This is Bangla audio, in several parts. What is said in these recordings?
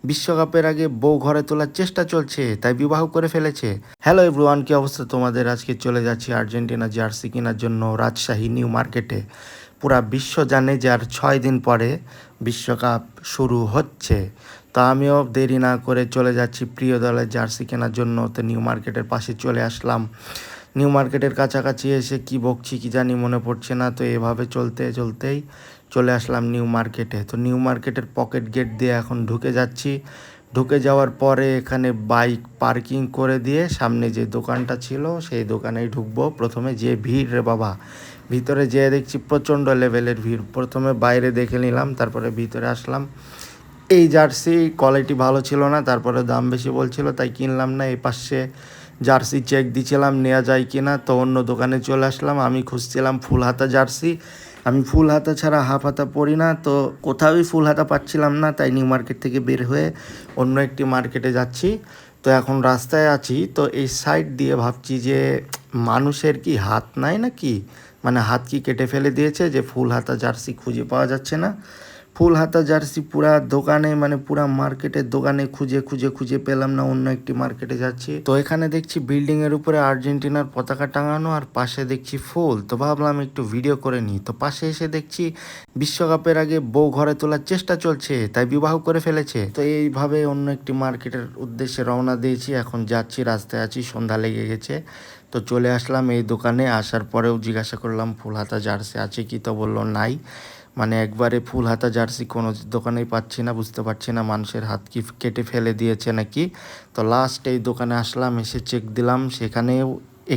বিশ্বকাপের আগে বউ ঘরে তোলার চেষ্টা চলছে, তাই বিবাহ করে ফেলেছে। হ্যালো এভরিওয়ান, কি অবস্থা তোমাদের? আজকে চলে যাচ্ছি আর্জেন্টিনা জার্সি কেনার জন্য রাজশাহী নিউ মার্কেটে। পুরা বিশ্ব জানে যে আর 6 দিন পরে বিশ্বকাপ শুরু হচ্ছে। তো আমিও দেরি না করে চলে যাচ্ছি প্রিয় দলের জার্সি কেনার জন্য। তো নিউ মার্কেটের পাশে চলে আসলাম। নিউ মার্কেটের কাছাকাছি এসে কি বকছি কি জানি মনে পড়ছে না। তো এভাবে চলতেই চলে আসলাম নিউ মার্কেটে। তো নিউ মার্কেটের পকেট গেট দিয়ে এখন ঢুকে যাচ্ছি। ঢুকে যাওয়ার পরে এখানে বাইক পার্কিং করে দিয়ে সামনে যে দোকানটা ছিল সেই দোকানেই ঢুকবো। প্রথমে যে ভিড় রে বাবা, ভিতরে যেয়ে দেখছি প্রচণ্ড লেভেলের ভিড়। প্রথমে বাইরে দেখে নিলাম, তারপরে ভিতরে আসলাম। এই জার্সি কোয়ালিটি ভালো ছিল না, তারপরে দাম বেশি বলছিল, তাই কিনলাম না। এই পাশে জার্সি চেক দিছিলাম নেওয়া যায় কি না, তো অন্য দোকানে চলে আসলাম। আমি খুঁজছিলাম ফুল হাতা জার্সি। আমি ফুল হাতা ছাড়া হাফ হাতা পরি না, তো কোথাওই ফুল হাতা পাচ্ছিলাম না, তাই নিউ মার্কেট থেকে বের হয়ে অন্য একটি মার্কেটে যাচ্ছি। তো এখন রাস্তায় আছি, তো এই সাইড দিয়ে ভাবছি যে মানুষের কি হাত নাই নাকি, মানে হাত কি কেটে ফেলে দিয়েছে যে ফুল হাতা জার্সি খুঁজে পাওয়া যাচ্ছে না। ফুল হাতা জার্সি পুরা দোকানে, মানে পুরা মার্কেটের দোকানে খুঁজে পেলাম না। অন্য একটি মার্কেটে যাচ্ছি, তো এখানে দেখছি বিল্ডিং এর উপরে আর্জেন্টিনার পতাকা টাঙানো, আর পাশে দেখছি ফুল। তো ভাবলাম একটু ভিডিও করে নিই। তো পাশে এসে দেখছি বিশ্বকাপের আগে বউ ঘরে তোলার চেষ্টা চলছে, তাই বিবাহ করে ফেলেছে। তো এইভাবে অন্য একটি মার্কেটের উদ্দেশ্যে রওনা দিয়েছি। এখন যাচ্ছি, রাস্তায় আছি, সন্ধ্যা লেগে গেছে। তো চলে আসলাম এই দোকানে। আসার পরেও জিজ্ঞাসা করলাম ফুল হাতা জার্সি আছে কি, তো বললো নাই। মানে একবারে ফুল হাতা জার্সি কোনো দোকানেই পাচ্ছি না, বুঝতে পারছি না মানুষের হাত কি কেটে ফেলে দিয়েছে নাকি। তো লাস্ট এই দোকানে আসলাম, এসে চেক দিলাম,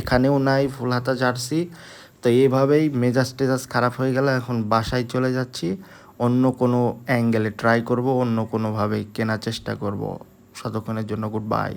এখানেও নাই ফুল হাতা জার্সি। তো এইভাবেই মেজাজ টেজাজ খারাপ হয়ে গেল। এখন বাসায় চলে যাচ্ছি, অন্য কোনো অ্যাঙ্গেলে ট্রাই করব, অন্য কোনোভাবে কেনার চেষ্টা করব। ততক্ষণের জন্য গুড বাই।